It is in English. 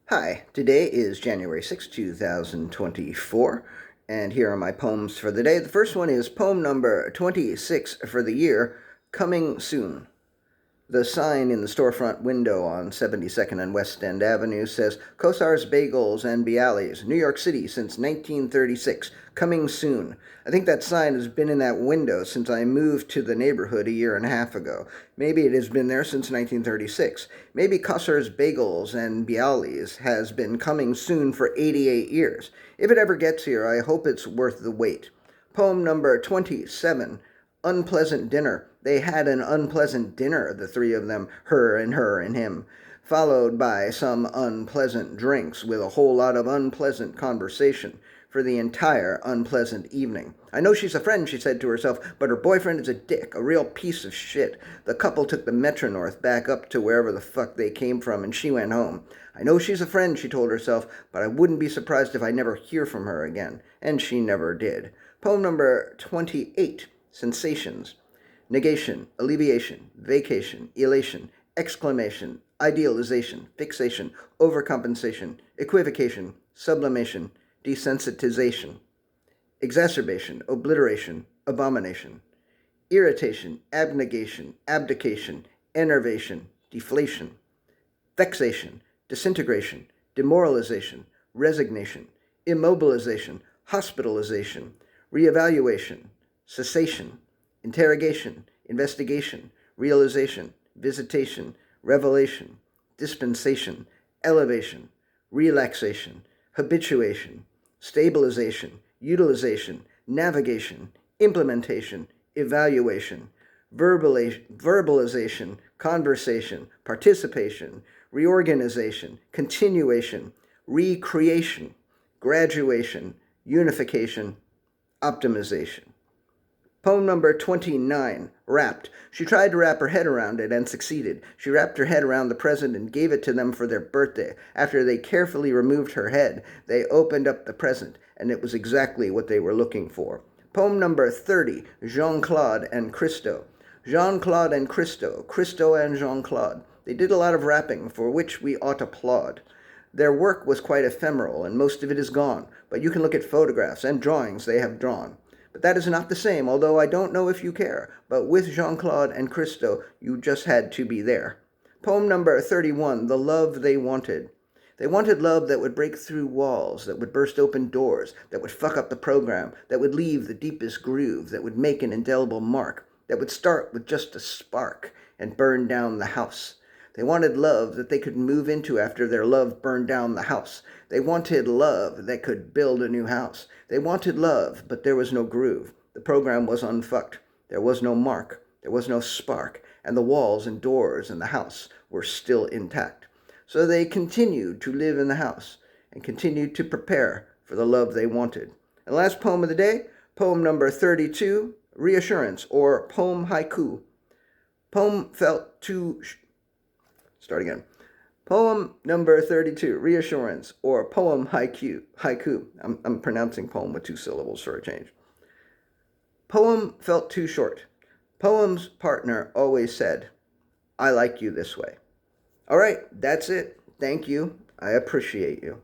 Hi, today is January 6, 2024, and here are my poems for the day. The first one is poem number 26 for the year, Coming Soon. The sign in the storefront window on 72nd and West End Avenue says, Kossar's Bagels and Bialys, New York City since 1936, coming soon. I think that sign has been in that window since I moved to the neighborhood a year and a half ago. Maybe it has been there since 1936. Maybe Kossar's Bagels and Bialys has been coming soon for 88 years. If it ever gets here, I hope it's worth the wait. Poem number 27, Unpleasant Dinner. They had an unpleasant dinner, the three of them, her and him, followed by some unpleasant drinks with a whole lot of unpleasant conversation for the entire unpleasant evening. I know she's a friend, she said to herself, but her boyfriend is a dick, a real piece of shit. The couple took the Metro North back up to wherever the fuck they came from, and she went home. I know she's a friend, she told herself, but I wouldn't be surprised if I never hear from her again. And she never did. Poem number 28, Sensations. Negation, alleviation, vacation, elation, exclamation, idealization, fixation, overcompensation, equivocation, sublimation, desensitization, exacerbation, obliteration, abomination, irritation, abnegation, abdication, enervation, deflation, vexation, disintegration, demoralization, resignation, immobilization, hospitalization, reevaluation, cessation, interrogation, investigation, realization, visitation, revelation, dispensation, elevation, relaxation, habituation, stabilization, utilization, navigation, implementation, evaluation, verbalization, conversation, participation, reorganization, continuation, recreation, graduation, unification, optimization. Poem number 29, Wrapped. She tried to wrap her head around it and succeeded. She wrapped her head around the present and gave it to them for their birthday. After they carefully removed her head, they opened up the present, and it was exactly what they were looking for. Poem number 30, Jean-Claude and Christo. Jean-Claude and Christo, Christo and Jean-Claude. They did a lot of rapping, for which we ought to applaud. Their work was quite ephemeral, and most of it is gone, but you can look at photographs and drawings they have drawn. But that is not the same, although I don't know if you care. But with Jean-Claude and Christo, you just had to be there. Poem number 31, The Love They Wanted. They wanted love that would break through walls, that would burst open doors, that would fuck up the program, that would leave the deepest groove, that would make an indelible mark, that would start with just a spark and burn down the house. They wanted love that they could move into after their love burned down the house. They wanted love that could build a new house. They wanted love, but there was no groove. The program was unfucked. There was no mark. There was no spark. And the walls and doors in the house were still intact. So they continued to live in the house and continued to prepare for the love they wanted. And the last poem of the day, poem number 32, Reassurance, or Poem Haiku. Poem felt too... Start again. Poem number 32, Reassurance, or Poem Haiku. I'm pronouncing poem with two syllables for a change. Poem felt too short. Poem's partner always said, I like you this way. All right, that's it. Thank you. I appreciate you.